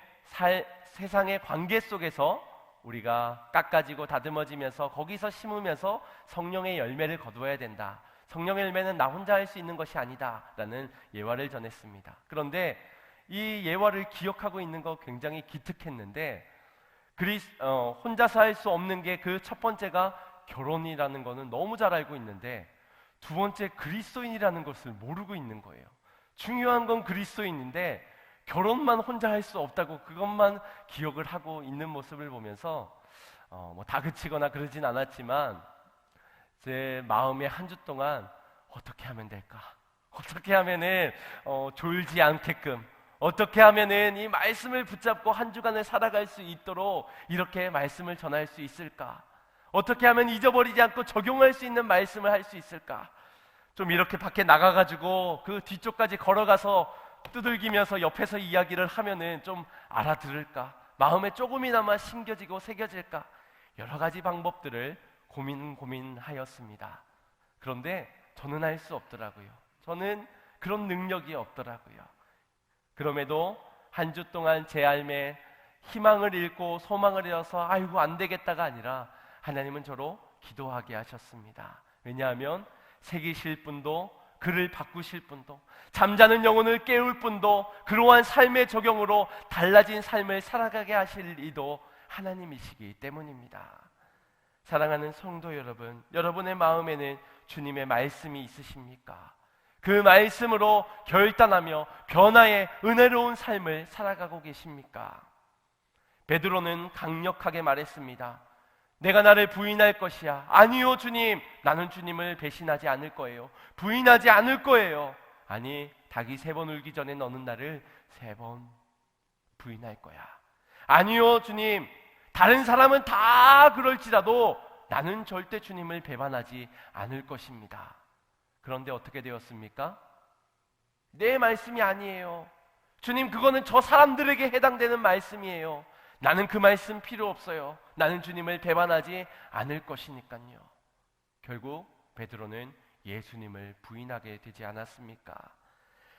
세상의 관계 속에서 우리가 깎아지고 다듬어지면서 거기서 심으면서 성령의 열매를 거두어야 된다. 성령의 열매는 나 혼자 할 수 있는 것이 아니다 라는 예화를 전했습니다. 그런데 이 예화를 기억하고 있는 거 굉장히 기특했는데, 혼자서 할 수 없는 게 그 첫 번째가 결혼이라는 거는 너무 잘 알고 있는데, 두 번째 그리스도인이라는 것을 모르고 있는 거예요. 중요한 건 그리스도인인데 결혼만 혼자 할 수 없다고 그것만 기억을 하고 있는 모습을 보면서 다그치거나 그러진 않았지만 제 마음에 한 주 동안 어떻게 하면 될까? 어떻게 하면은 졸지 않게끔, 어떻게 하면은 이 말씀을 붙잡고 한 주간을 살아갈 수 있도록 이렇게 말씀을 전할 수 있을까? 어떻게 하면 잊어버리지 않고 적용할 수 있는 말씀을 할 수 있을까? 좀 이렇게 밖에 나가가지고 그 뒤쪽까지 걸어가서 두들기면서 옆에서 이야기를 하면은 좀 알아들을까? 마음에 조금이나마 심겨지고 새겨질까? 여러 가지 방법들을 고민하였습니다. 그런데 저는 할 수 없더라고요. 저는 그런 능력이 없더라고요. 그럼에도 한 주 동안 제 삶에 희망을 잃고 소망을 잃어서 아이고 안 되겠다가 아니라 하나님은 저로 기도하게 하셨습니다. 왜냐하면 새기실 분도, 그를 바꾸실 분도, 잠자는 영혼을 깨울 분도 그러한 삶의 적용으로 달라진 삶을 살아가게 하실 이도 하나님이시기 때문입니다. 사랑하는 성도 여러분, 여러분의 마음에는 주님의 말씀이 있으십니까? 그 말씀으로 결단하며 변화의 은혜로운 삶을 살아가고 계십니까? 베드로는 강력하게 말했습니다. 내가 나를 부인할 것이야. 아니요 주님, 나는 주님을 배신하지 않을 거예요. 부인하지 않을 거예요. 아니, 닭이 3번 울기 전에 너는 나를 3번 부인할 거야. 아니요 주님, 다른 사람은 다 그럴지라도 나는 절대 주님을 배반하지 않을 것입니다. 그런데 어떻게 되었습니까? 내 말씀이 아니에요. 주님, 그거는 저 사람들에게 해당되는 말씀이에요. 나는 그 말씀 필요 없어요. 나는 주님을 배반하지 않을 것이니까요. 결국 베드로는 예수님을 부인하게 되지 않았습니까?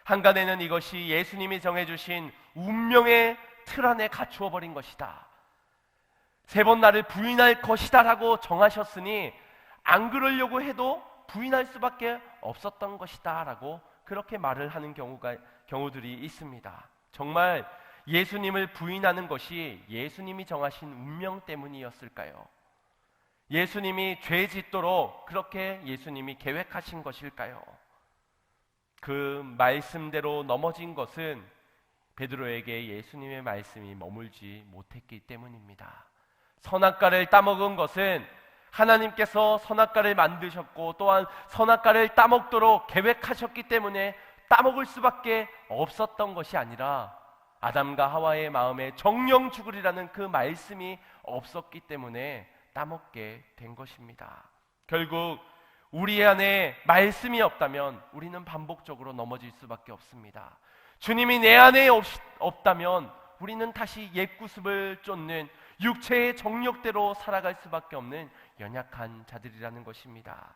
한간에는 이것이 예수님이 정해주신 운명의 틀 안에 갖추어 버린 것이다. 3번 나를 부인할 것이다 라고 정하셨으니 안 그러려고 해도 부인할 수밖에 없었던 것이다 라고 그렇게 말을 하는 경우들이 있습니다. 정말 예수님을 부인하는 것이 예수님이 정하신 운명 때문이었을까요? 예수님이 죄 짓도록 그렇게 예수님이 계획하신 것일까요? 그 말씀대로 넘어진 것은 베드로에게 예수님의 말씀이 머물지 못했기 때문입니다. 선악과를 따먹은 것은 하나님께서 선악과를 만드셨고 또한 선악과를 따먹도록 계획하셨기 때문에 따먹을 수밖에 없었던 것이 아니라 아담과 하와의 마음에 정령 죽으리라는 그 말씀이 없었기 때문에 따먹게 된 것입니다. 결국 우리 안에 말씀이 없다면 우리는 반복적으로 넘어질 수밖에 없습니다. 주님이 내 안에 없다면 우리는 다시 옛구습을 쫓는 육체의 정욕대로 살아갈 수밖에 없는 연약한 자들이라는 것입니다.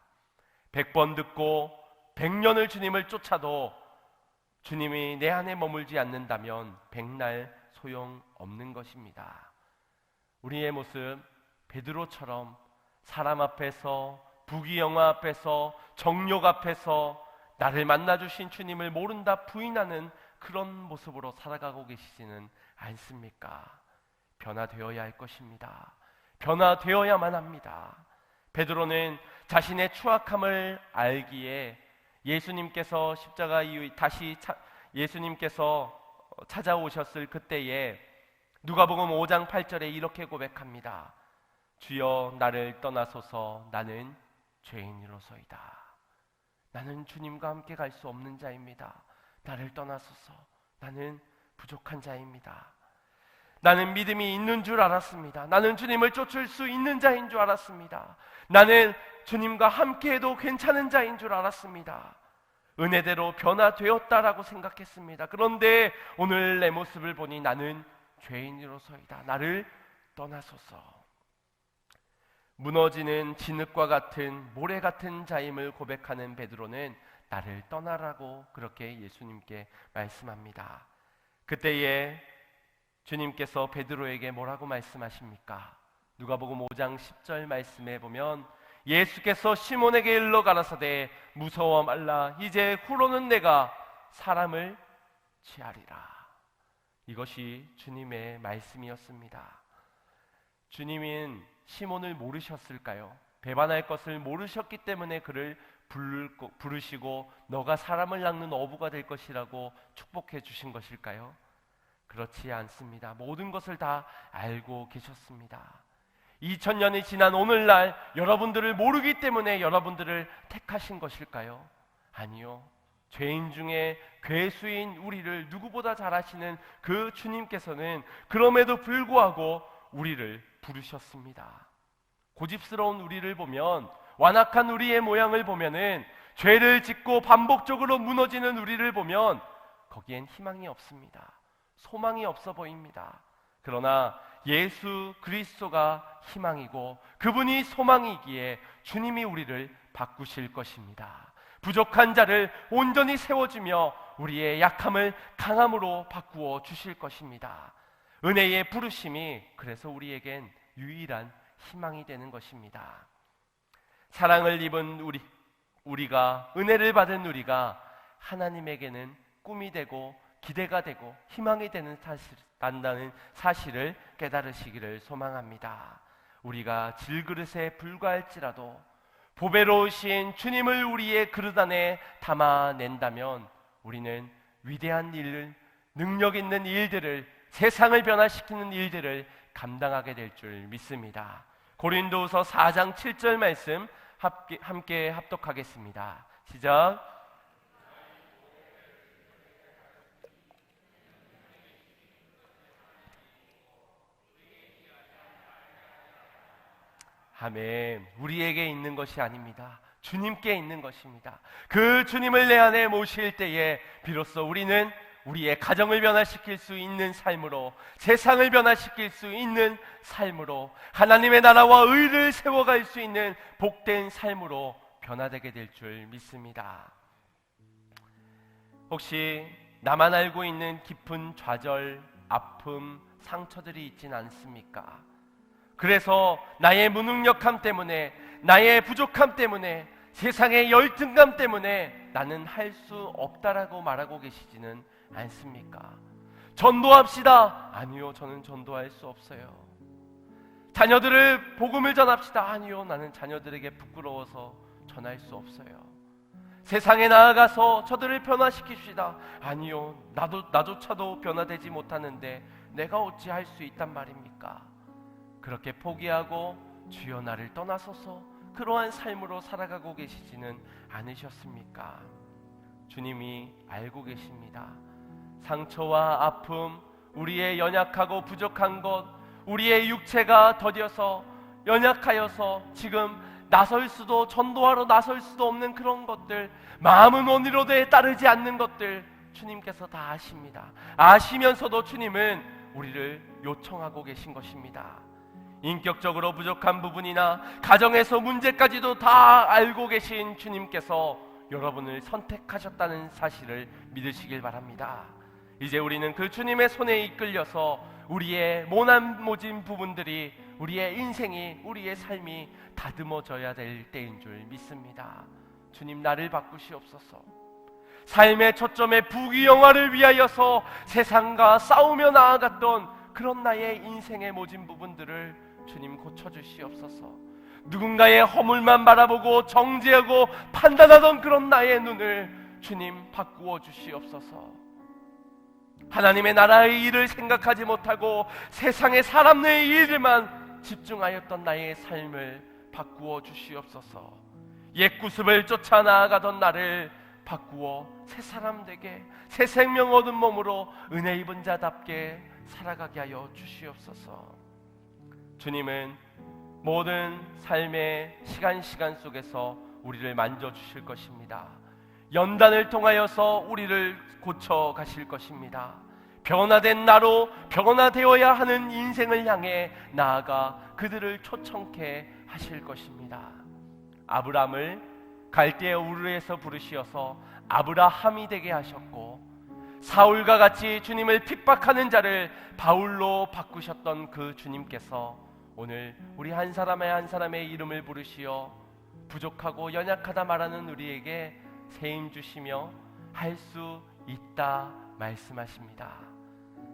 100번 듣고 100년을 주님을 쫓아도 주님이 내 안에 머물지 않는다면 백날 소용없는 것입니다. 우리의 모습 베드로처럼 사람 앞에서, 부귀영화 앞에서, 정욕 앞에서 나를 만나주신 주님을 모른다 부인하는 그런 모습으로 살아가고 계시지는 않습니까? 변화되어야 할 것입니다. 변화되어야만 합니다. 베드로는 자신의 추악함을 알기에 예수님께서 십자가 이후 예수님께서 찾아오셨을 그때에 누가복음 5장 8절에 이렇게 고백합니다. 주여 나를 떠나소서 나는 죄인으로소이다. 나는 주님과 함께 갈 수 없는 자입니다. 나를 떠나소서 나는 부족한 자입니다. 나는 믿음이 있는 줄 알았습니다. 나는 주님을 쫓을 수 있는 자인 줄 알았습니다. 나는 주님과 함께해도 괜찮은 자인 줄 알았습니다. 은혜대로 변화되었다라고 생각했습니다. 그런데 오늘 내 모습을 보니 나는 죄인으로서이다. 나를 떠나소서. 무너지는 진흙과 같은 모래 같은 자임을 고백하는 베드로는 나를 떠나라고 그렇게 예수님께 말씀합니다. 그때에 주님께서 베드로에게 뭐라고 말씀하십니까? 누가복음 5장 10절 말씀에 보면 예수께서 시몬에게 일러 가라사대 무서워 말라 이제 후로는 내가 사람을 취하리라. 이것이 주님의 말씀이었습니다. 주님은 시몬을 모르셨을까요? 배반할 것을 모르셨기 때문에 그를 부르시고 너가 사람을 낚는 어부가 될 것이라고 축복해 주신 것일까요? 그렇지 않습니다. 모든 것을 다 알고 계셨습니다. 2000년이 지난 오늘날 여러분들을 모르기 때문에 여러분들을 택하신 것일까요? 아니요. 죄인 중에 괴수인 우리를 누구보다 잘 아시는 그 주님께서는 그럼에도 불구하고 우리를 부르셨습니다. 고집스러운 우리를 보면, 완악한 우리의 모양을 보면은, 죄를 짓고 반복적으로 무너지는 우리를 보면 거기엔 희망이 없습니다. 소망이 없어 보입니다. 그러나 예수 그리스도가 희망이고 그분이 소망이기에 주님이 우리를 바꾸실 것입니다. 부족한 자를 온전히 세워주며 우리의 약함을 강함으로 바꾸어 주실 것입니다. 은혜의 부르심이 그래서 우리에겐 유일한 희망이 되는 것입니다. 사랑을 입은 우리가, 은혜를 받은 우리가 하나님에게는 꿈이 되고 기대가 되고 희망이 된다는 사실을 깨달으시기를 소망합니다. 우리가 질그릇에 불과할지라도 보배로우신 주님을 우리의 그릇 안에 담아낸다면 우리는 위대한 일을, 능력 있는 일들을, 세상을 변화시키는 일들을 감당하게 될 줄 믿습니다. 고린도후서 4장 7절 말씀 함께 합독하겠습니다. 시작. 아멘. 우리에게 있는 것이 아닙니다. 주님께 있는 것입니다. 그 주님을 내 안에 모실 때에 비로소 우리는 우리의 가정을 변화시킬 수 있는 삶으로, 세상을 변화시킬 수 있는 삶으로, 하나님의 나라와 의를 세워갈 수 있는 복된 삶으로 변화되게 될 줄 믿습니다. 혹시 나만 알고 있는 깊은 좌절, 아픔, 상처들이 있진 않습니까? 그래서 나의 무능력함 때문에, 나의 부족함 때문에, 세상의 열등감 때문에 나는 할 수 없다라고 말하고 계시지는 않습니까? 전도합시다. 아니요, 저는 전도할 수 없어요. 자녀들을 복음을 전합시다. 아니요, 나는 자녀들에게 부끄러워서 전할 수 없어요. 세상에 나아가서 저들을 변화시킵시다. 아니요, 나조차도 변화되지 못하는데 내가 어찌 할 수 있단 말입니까? 그렇게 포기하고 주여 나를 떠나소서 그러한 삶으로 살아가고 계시지는 않으셨습니까? 주님이 알고 계십니다. 상처와 아픔, 우리의 연약하고 부족한 것, 우리의 육체가 더뎌서 연약하여서 지금 전도하러 나설 수도 없는 그런 것들, 마음은 원이로되 따르지 않는 것들 주님께서 다 아십니다. 아시면서도 주님은 우리를 요청하고 계신 것입니다. 인격적으로 부족한 부분이나 가정에서 문제까지도 다 알고 계신 주님께서 여러분을 선택하셨다는 사실을 믿으시길 바랍니다. 이제 우리는 그 주님의 손에 이끌려서 우리의 모진 부분들이, 우리의 인생이, 우리의 삶이 다듬어져야 될 때인 줄 믿습니다. 주님 나를 바꾸시옵소서. 삶의 초점에 부귀영화를 위하여서 세상과 싸우며 나아갔던 그런 나의 인생의 모진 부분들을 주님 고쳐주시옵소서. 누군가의 허물만 바라보고 정죄하고 판단하던 그런 나의 눈을 주님 바꾸어 주시옵소서. 하나님의 나라의 일을 생각하지 못하고 세상의 사람의 일에만 집중하였던 나의 삶을 바꾸어 주시옵소서. 옛구습을 쫓아 나아가던 나를 바꾸어 새 사람 되게, 새 생명 얻은 몸으로 은혜 입은 자답게 살아가게 하여 주시옵소서. 주님은 모든 삶의 시간 속에서 우리를 만져주실 것입니다. 연단을 통하여서 우리를 고쳐 가실 것입니다. 변화된 나로 변화되어야 하는 인생을 향해 나아가 그들을 초청케 하실 것입니다. 아브람을 갈대아 우르에서 부르시어서 아브라함이 되게 하셨고, 사울과 같이 주님을 핍박하는 자를 바울로 바꾸셨던 그 주님께서 오늘 우리 한 사람의 한 사람의 이름을 부르시어 부족하고 연약하다 말하는 우리에게 세임 주시며 할 수 있다 말씀하십니다.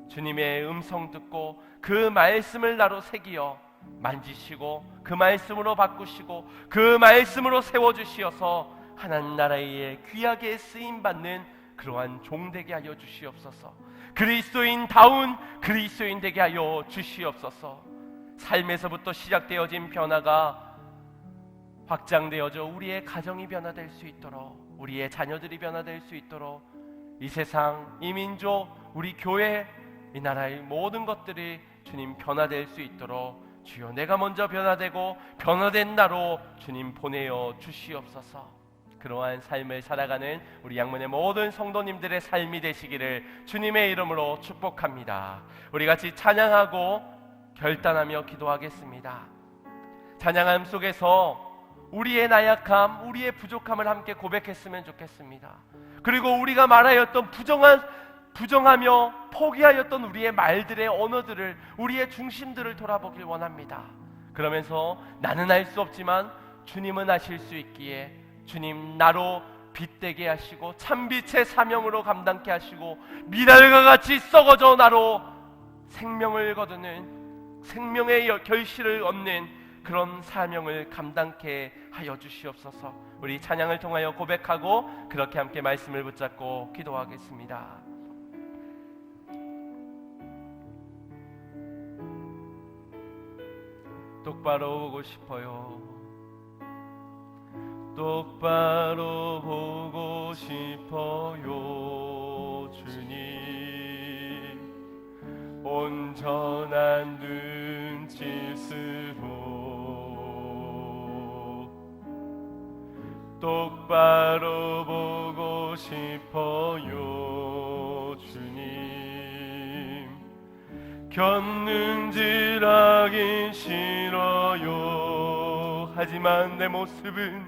주님의 음성 듣고 그 말씀을 나로 새기어 만지시고 그 말씀으로 바꾸시고 그 말씀으로 세워주시어서 하나님 나라에 귀하게 쓰임받는 그러한 종 되게 하여 주시옵소서. 그리스도인다운 그리스도인 되게 하여 주시옵소서. 삶에서부터 시작되어진 변화가 확장되어져 우리의 가정이 변화될 수 있도록, 우리의 자녀들이 변화될 수 있도록, 이 세상, 이 민족, 우리 교회, 이 나라의 모든 것들이 주님 변화될 수 있도록 주여 내가 먼저 변화되고 변화된 나로 주님 보내어 주시옵소서. 그러한 삶을 살아가는 우리 양문의 모든 성도님들의 삶이 되시기를 주님의 이름으로 축복합니다. 우리 같이 찬양하고 결단하며 기도하겠습니다. 찬양함 속에서 우리의 나약함, 우리의 부족함을 함께 고백했으면 좋겠습니다. 그리고 우리가 말하였던 부정하며 포기하였던 우리의 말들의 언어들을, 우리의 중심들을 돌아보길 원합니다. 그러면서 나는 알 수 없지만 주님은 아실 수 있기에 주님 나로 빛되게 하시고 참빛의 사명으로 감당케 하시고 미랄과 같이 썩어져 나로 생명을 거두는 생명의 결실을 얻는 그런 사명을 감당케 하여 주시옵소서. 우리 찬양을 통하여 고백하고 그렇게 함께 말씀을 붙잡고 기도하겠습니다. 똑바로 보고 싶어요. 똑바로 보고 싶어요. 주님 온전한 눈짓으로 똑바로 보고 싶어요. 주님 곁눈질하기 싫어요. 하지만 내 모습은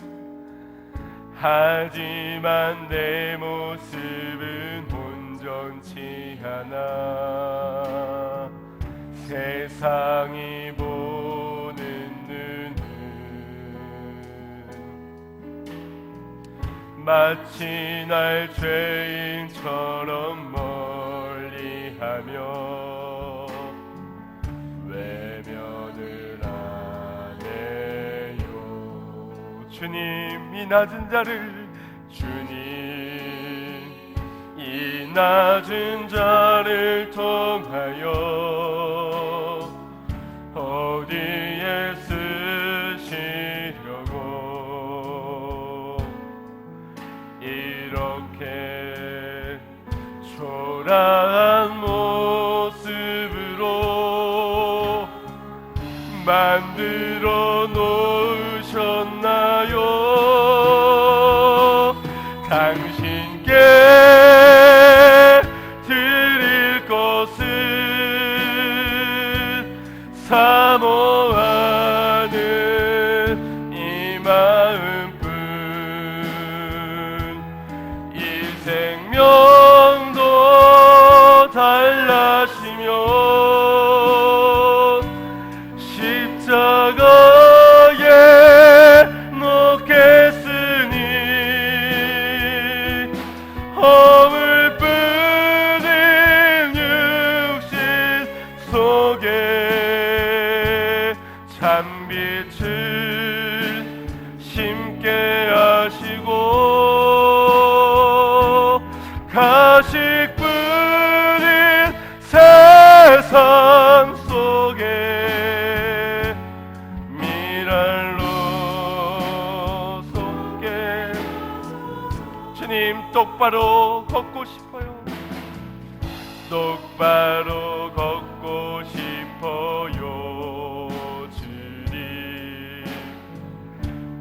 온전치 않아. 세상이 보는 눈은 마치 날 죄인처럼 멀리하며 외면을 하네요. 주님 이 낮은 자를, 주님 이 낮은 자를 통하여 어디에 쓰시려고 이렇게 초라한 모습으로 만들어 놓으셨나요? 당신께 드릴 것은 사모하는 이 마음뿐. 이 생명도 달라시며 십자가에 놓겠으니 허물 뿐인 육신 속에 똑바로 걷고 싶어요. 주님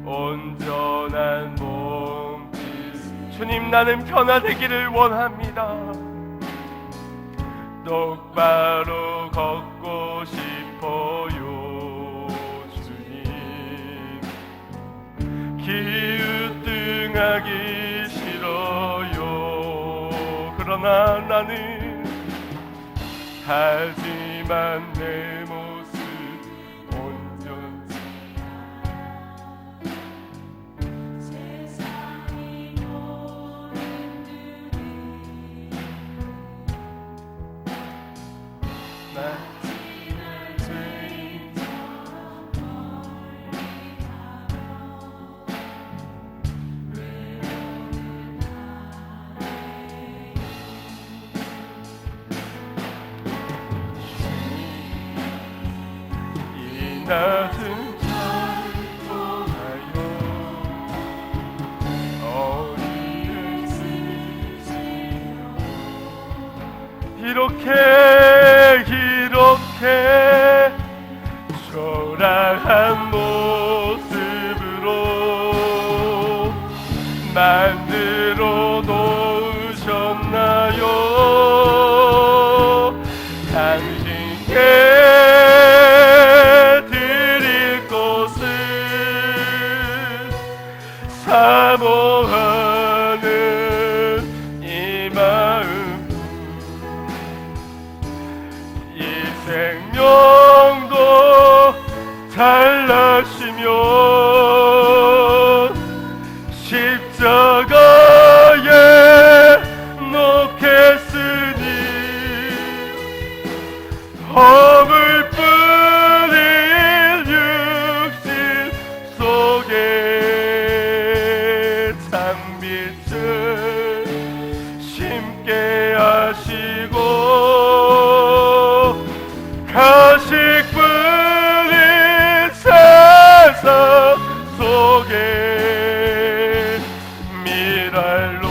온전한 몸짓 주님 나는 변화되기를 원합니다. 똑바로 걷고 싶어요. 주님 기우뚱하기 싫어요. 그러나 나는 하지만 내 모습 온전히 세상이 보는 눈이 마지막 죄인처럼 멀리 낮은 자를 통하여 어디를 쓰시오. 이렇게 초라한 모습으로 만들어 놓으셨나요? 당신께 사모하는 이 마음 이 생명도 달라시면 십자가에 놓겠으니 허물 뿌릴 육신 속에 빛을 심게 하시고 가식 뿌린 세상 속에 미랄로서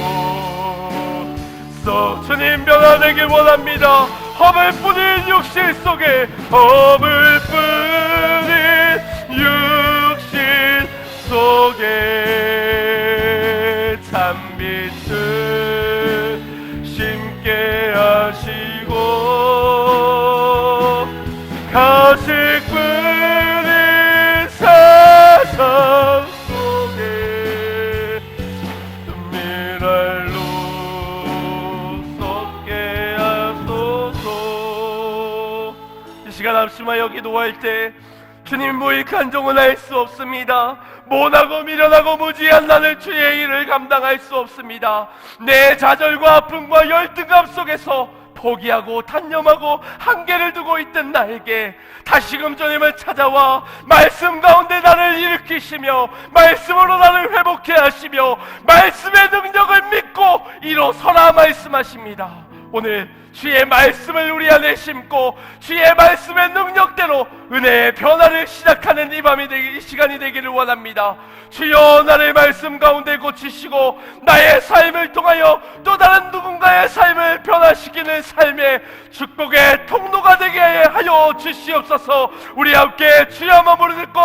주님 변화되길 원합니다. 허물 뿌린 육신 속에 허물 뿌린 육신 속에 참빛을 심게 하시고 가식 뿌린 세상 속에 미랄로 쏟게 하소서. 이 시간 앞심하여 기도할 때 주님 무익한 종은 할 수 없습니다. 모나고 미련하고 무지한 나는 주의 일을 감당할 수 없습니다. 내 좌절과 아픔과 열등감 속에서 포기하고 단념하고 한계를 두고 있던 나에게 다시금 주님을 찾아와 말씀 가운데 나를 일으키시며 말씀으로 나를 회복해 하시며 말씀의 능력을 믿고 일어서라 말씀하십니다. 오늘 주의 말씀을 우리 안에 심고 주의 말씀의 능력대로 은혜의 변화를 시작하는 이 시간이 되기를 원합니다. 주여 나를 말씀 가운데 고치시고 나의 삶을 통하여 또 다른 누군가의 삶을 변화시키는 삶의 축복의 통로가 되게 하여 주시옵소서. 우리 함께 주여 마음으로 듣고